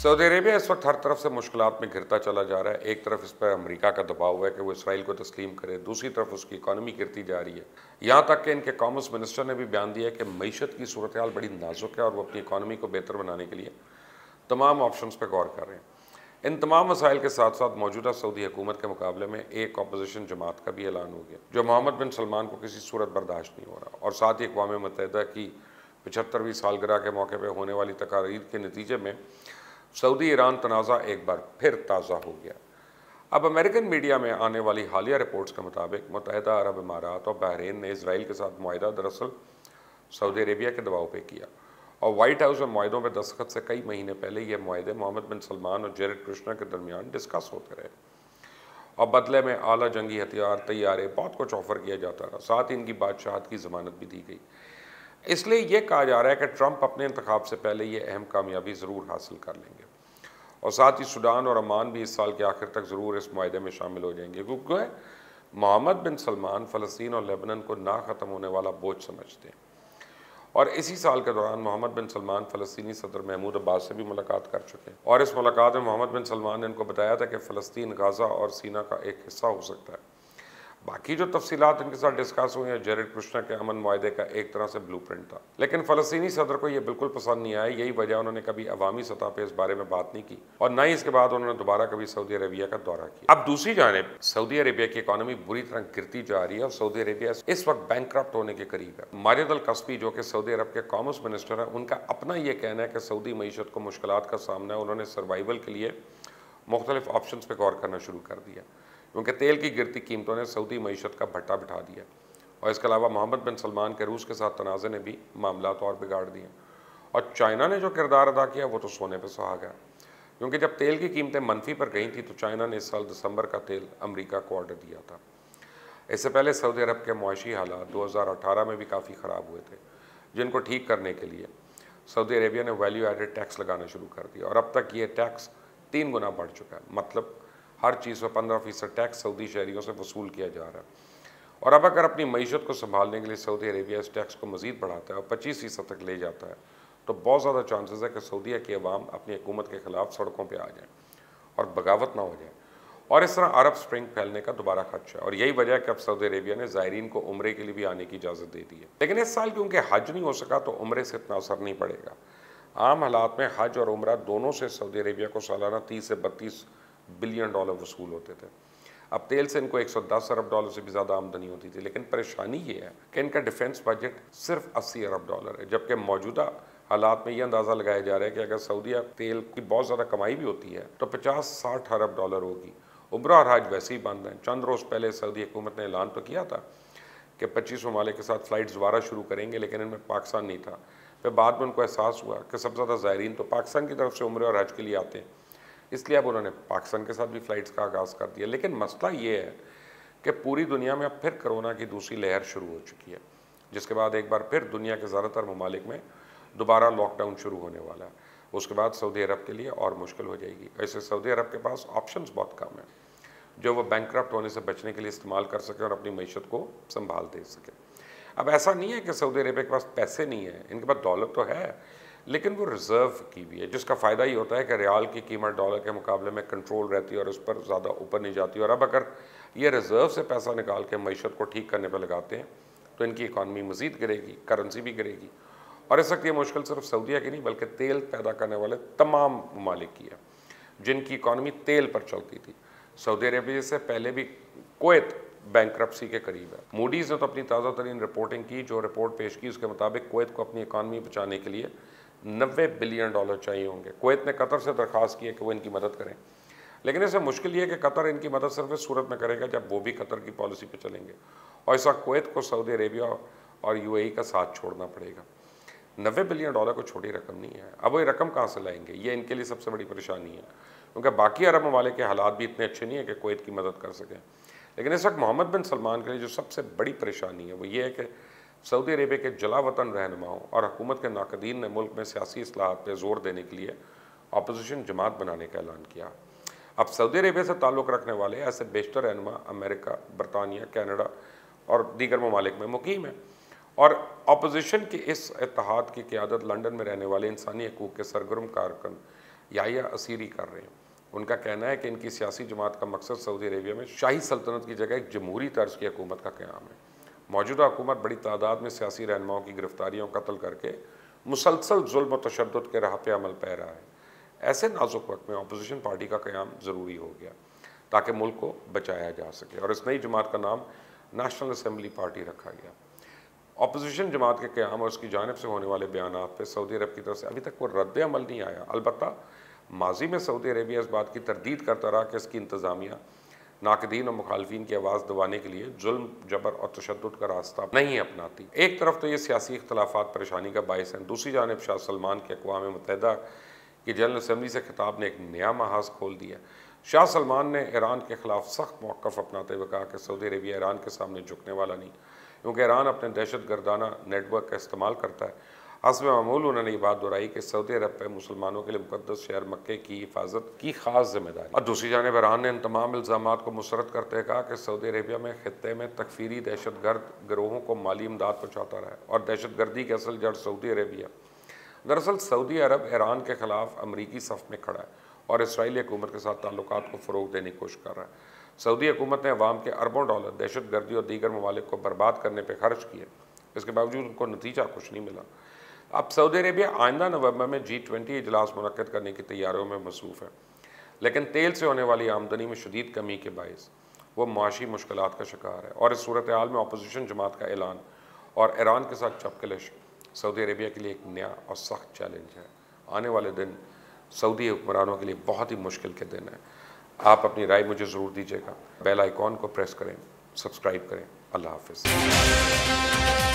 Saudi Arabia इस वक्त हर तरफ से मुश्किलात में घिरता चला जा रहा है। एक तरफ इस पर अमेरिका का दबाव है कि वो इसराइल को तस्लीम करे, दूसरी तरफ उसकी इकॉनमी गिरती जा रही है। यहाँ तक कि इनके कॉमर्स मिनिस्टर ने भी बयान दिया है कि मईशत की सूरत हाल बड़ी नाजुक है और वो अपनी इकॉनमी को बेहतर बनाने के लिए तमाम ऑप्शन पर गौर कर रहे हैं। इन तमाम मसाइल के साथ साथ मौजूदा सऊदी हुकूमत के मुकाबले में एक अपोजिशन जमात का भी ऐलान हो गया जो मोहम्मद बिन सलमान को किसी सूरत बर्दाश्त नहीं हो रहा, और साथ ही अक़वाम मुत्तहिदा की 75वीं सालगिरह के मौके पर होने वाली तकारीर के नतीजे में सऊदी ईरान तनाज़ा एक बार फिर ताज़ा हो गया। अब अमेरिकन मीडिया में आने वाली हालिया रिपोर्ट्स के मुताबिक मुत्तहिदा अरब इमारात और बहरीन ने इसराइल के साथ मुआहिदा दरअसल सऊदी अरेबिया के दबाव पे किया, और वाइट हाउस में मुआहिदों पर दस्तखत से कई महीने पहले ये मुआहिदे मोहम्मद बिन सलमान और जेरेड कुश्नर के दरमियान डिस्कस होते रहे, और बदले में आला जंगी हथियार, तैयारे, बहुत कुछ ऑफर किया जाता रहा। साथ ही इनकी बादशाहत की ज़मानत भी दी गई। इसलिए ये कहा जा रहा है कि ट्रंप अपने इंतखाब से पहले ये अहम कामयाबी ज़रूर हासिल कर लेंगे, और साथ ही सूडान और अमान भी इस साल के आखिर तक ज़रूर इस मुआहिदे में शामिल हो जाएंगे, क्योंकि मोहम्मद बिन सलमान फ़लस्तीन और लेबनान को ना ख़त्म होने वाला बोझ समझते हैं। और इसी साल के दौरान मोहम्मद बिन सलमान फ़लस्तीनी सदर महमूद अब्बास से भी मुलाकात कर चुके हैं, और इस मुलाकात में मोहम्मद बिन सलमान ने इनको बताया था कि फ़लस्तीन गाज़ा और सीना का एक हिस्सा हो सकता है। बाकी जो तफसीलात इनके साथ डिस्कस हुई हैं, जेरेड कुश्नर के अमन मुआहिदे का एक तरह से ब्लूप्रिंट था, लेकिन फ़लस्तीनी सदर को यह बिल्कुल पसंद नहीं आया। यही वजह उन्होंने कभी अवामी सतह पर इस बारे में बात नहीं की, और न ही इसके बाद उन्होंने दोबारा कभी सऊदी अरेबिया का दौरा किया। अब दूसरी जानिब सऊदी अरेबिया की इकॉनमी बुरी तरह गिरती जा रही है, और सऊदी अरेबिया इस वक्त बैंकक्रप्ट होने के करीब है। माजिद अल कस्बी जो कि सऊदी अरब के कॉमर्स मिनिस्टर हैं, उनका अपना ये कहना है कि सऊदी मईशत को मुश्किलात का सामना है। उन्होंने सर्वाइवल के लिए मुख्तलिफ ऑप्शन पर गौर करना शुरू कर दिया, क्योंकि तेल की गिरती कीमतों ने सऊदी मईशत का भट्टा बिठा दिया, और इसके अलावा मोहम्मद बिन सलमान के रूस के साथ तनाज़े ने भी मामलात और बिगाड़ दिए। और चाइना ने जो किरदार अदा किया वो तो सोने पर सुहागा, क्योंकि जब तेल की कीमतें मनफी पर गई थी तो चाइना ने इस साल दिसंबर का तेल अमरीका को ऑर्डर दिया था। इससे पहले सऊदी अरब के मुआशी हालात 2018 में भी काफ़ी ख़राब हुए थे, जिनको ठीक करने के लिए सऊदी अरेबिया ने वैल्यू एडेड टैक्स लगाना शुरू कर दिया, और अब तक ये टैक्स 3 गुना बढ़ चुका है। मतलब हर चीज़ पर 15% टैक्स सऊदी शहरियों से वसूल किया जा रहा है। और अब अगर अपनी मईशत को संभालने के लिए सऊदी अरेबिया इस टैक्स को मज़ीद बढ़ाता है और 25% तक ले जाता है, तो बहुत ज़्यादा चांसेस है कि सऊदीया की अवाम अपनी हुकूमत के ख़िलाफ़ सड़कों पर आ जाए और बगावत ना हो जाए, और इस तरह अरब स्प्रिंग फैलने का दोबारा खदशा है। और यही वजह है कि अब सऊदी अरेबिया ने ज़ायरीन को उम्रे के लिए भी आने की इजाज़त दे दी है। लेकिन इस साल क्योंकि हज नहीं हो सका तो उम्रे से इतना असर नहीं पड़ेगा। आम हालात में हज और उम्रा दोनों से सऊदी अरेबिया को सालाना 30 से 32 बिलियन डॉलर वसूल होते थे। अब तेल से इनको 110 अरब डॉलर से भी ज़्यादा आमदनी होती थी। लेकिन परेशानी ये है कि इनका डिफेंस बजट सिर्फ 80 अरब डॉलर है, जबकि मौजूदा हालात में ये अंदाज़ा लगाया जा रहा है कि अगर सऊदीया तेल की बहुत ज़्यादा कमाई भी होती है तो 50-60 अरब डॉलर होगी। उम्रा और हज वैसे ही बंद हैं। चंद रोज़ पहले सऊदी हुकूमत ने ऐलान तो किया था कि 25 ममालिक के साथ फ़्लाइट्स दोबारा शुरू करेंगे, लेकिन इनमें पाकिस्तान नहीं था। फिर बाद में उनको एहसास हुआ कि सबसे ज़्यादा ज़ायरीन तो पाकिस्तान की तरफ से उम्रे और हज के लिए आते हैं, इसलिए अब उन्होंने पाकिस्तान के साथ भी फ़्लाइट्स का आगाज़ कर दिया। लेकिन मसला ये है कि पूरी दुनिया में अब फिर कोरोना की दूसरी लहर शुरू हो चुकी है, जिसके बाद एक बार फिर दुनिया के ज़्यादातर ममालिक में दोबारा लॉकडाउन शुरू होने वाला है। उसके बाद सऊदी अरब के लिए और मुश्किल हो जाएगी। ऐसे सऊदी अरब के पास ऑप्शंस बहुत कम हैं जो वो बैंकक्रप्ट होने से बचने के लिए इस्तेमाल कर सकें और अपनी मईशत को संभाल दे सकें। अब ऐसा नहीं है कि सऊदी अरेबिया के पास पैसे नहीं है, इनके पास दौलत तो है, लेकिन वो रिज़र्व की भी है, जिसका फ़ायदा ये होता है कि रियाल की कीमत डॉलर के मुकाबले में कंट्रोल रहती है और उस पर ज़्यादा ऊपर नहीं जाती। और अब अगर ये रिज़र्व से पैसा निकाल के मईशत को ठीक करने पर लगाते हैं तो इनकी इकॉनमी मज़ीद गिरेगी, करेंसी भी गिरेगी। और इस वक्त ये मुश्किल सिर्फ सऊदीया की नहीं बल्कि तेल पैदा करने वाले तमाम ममालिक की है, जिनकी इकॉनमी तेल पर चलती थी। सऊदी अरेबिया से पहले भी कुवैत बैंकरप्सी के करीब है। मूडीज़ ने तो अपनी ताज़ा तरीन रिपोर्टिंग की, जो रिपोर्ट पेश की उसके मुताबिक कुवैत को अपनी इकॉनमी बचाने के लिए 90 बिलियन डॉलर चाहिए होंगे। कुवैत ने कतर से दरख्वास्त की है कि वो इनकी मदद करें, लेकिन इससे मुश्किल ये है कि कतर इनकी मदद सिर्फ इस सूरत में करेगा जब वो भी कतर की पॉलिसी पे चलेंगे, और इस वक्त कुवैत को सऊदी अरेबिया और यूएई का साथ छोड़ना पड़ेगा। 90 बिलियन डॉलर को छोटी रकम नहीं है। अब वो ये रकम कहाँ से लाएंगे, ये इनके लिए सबसे बड़ी परेशानी है, क्योंकि बाकी अरब ममालिक के हालात भी इतने अच्छे नहीं है कि कुवैत की मदद कर सकें। लेकिन इस वक्त मोहम्मद बिन सलमान के लिए जो सबसे बड़ी परेशानी है वो ये है कि सऊदी अरेबिया के जला वतन रहनुमाओं और हुकूमत के नाकदीन ने मुल्क में सियासी इस्लाहात पर जोर देने के लिए अपोजिशन जमात बनाने का ऐलान किया। अब सऊदी अरेबिया से ताल्लुक़ रखने वाले ऐसे बेशतर रहनुमा अमेरिका, बरतानिया, कनाडा और दीगर ममालिक में मुकीम है, और अपोजिशन के इस इत्तेहाद की क़यादत लंदन में रहने वाले इंसानी हकूक़ के सरगर्म कारकुन याहिया असीरी कर रहे हैं। उनका कहना है कि इनकी सियासी जमात का मकसद सऊदी अरेबिया में शाही सल्तनत की जगह एक जमहूरी तर्ज की हुकूमत का क़याम है। मौजूदा हुकूमत बड़ी तादाद में सियासी रहनुमाओं की गिरफ्तारियों कत्ल करके मुसलसल जुल्म व तशद्दुद के राह पे अमल पै रहा है। ऐसे नाजुक वक्त में अपोजिशन पार्टी का क़याम ज़रूरी हो गया ताकि मुल्क को बचाया जा सके, और इस नई जमात का नाम नेशनल असम्बली पार्टी रखा गया। अपोजिशन जमात के क़याम और उसकी जानिब से होने वाले बयानात पे सऊदी अरब की तरफ से अभी तक कोई रद्द अमल नहीं आया। अलबत्ता माजी में सऊदी अरेबिया इस बात की तरदीद करता रहा कि इसकी इंतज़ामिया नाकदीन और मुखालफिन की आवाज़ दबाने के लिए जुल्म, जबर और तशद्दुद का रास्ता नहीं अपनाती। एक तरफ तो ये सियासी इख्तलाफात परेशानी का बायस हैं, दूसरी जानिब शाह सलमान के अक़वाम मुत्तहिदा की जनरल असम्बली से खिताब ने एक नया महाज खोल दिया। शाह सलमान ने ईरान के ख़िलाफ़ सख्त मौक़िफ़ अपनाते हुए कहा कि सऊदी अरेबिया ईरान के सामने झुकने वाला नहीं, क्योंकि ईरान अपने दहशत गर्दाना नेटवर्क का इस्तेमाल करता है। हस्ब मामूल उन्होंने ये बात दोहराई कि सऊदी अरब पर मुसलमानों के लिए मुक़द्दस शहर मक्के की हिफाजत की ख़ास जिम्मेदारी। और दूसरी जानिब ईरान ने इन तमाम इल्ज़ामात को मुस्तरद करते कहा कि सऊदी अरेबिया में ख़ित्ते में तकफ़ीरी दहशत गर्द गिरोहों को माली इमदाद पहुँचाता रहा है और दहशत गर्दी की असल जड़ सऊदी अरेबिया। दरअसल सऊदी अरब ईरान के ख़िलाफ़ अमरीकी सफ़ में खड़ा है और इसराइली हुकूमत के साथ ताल्लुकात को फ़रोग़ देने की कोशिश कर रहा है। सऊदी हुकूमत ने अवाम के अरबों डॉलर दहशत गर्दी और दीगर ममालिक को बर्बाद करने पर खर्च किए, इसके बावजूद उनको नतीजा कुछ नहीं मिला। अब सऊदी अरेबिया आइंदा नवंबर में G20 इजलास मुनक्किद करने की तैयारियों में मसरूफ़ है, लेकिन तेल से होने वाली आमदनी में शदीद कमी के बायस वो माशी मुश्किलात का शिकार है। और इस सूरत हाल में अपोजिशन जमात का ऐलान और ईरान के साथ चपकलिश सऊदी अरेबिया के लिए एक नया और सख्त चैलेंज है। आने वाले दिन सऊदी हुक्मरानों के लिए बहुत ही मुश्किल के दिन है। आप अपनी राय मुझे ज़रूर दीजिएगा। बेल आइकॉन को प्रेस करें, सब्सक्राइब करें। अल्लाह हाफ़िज़।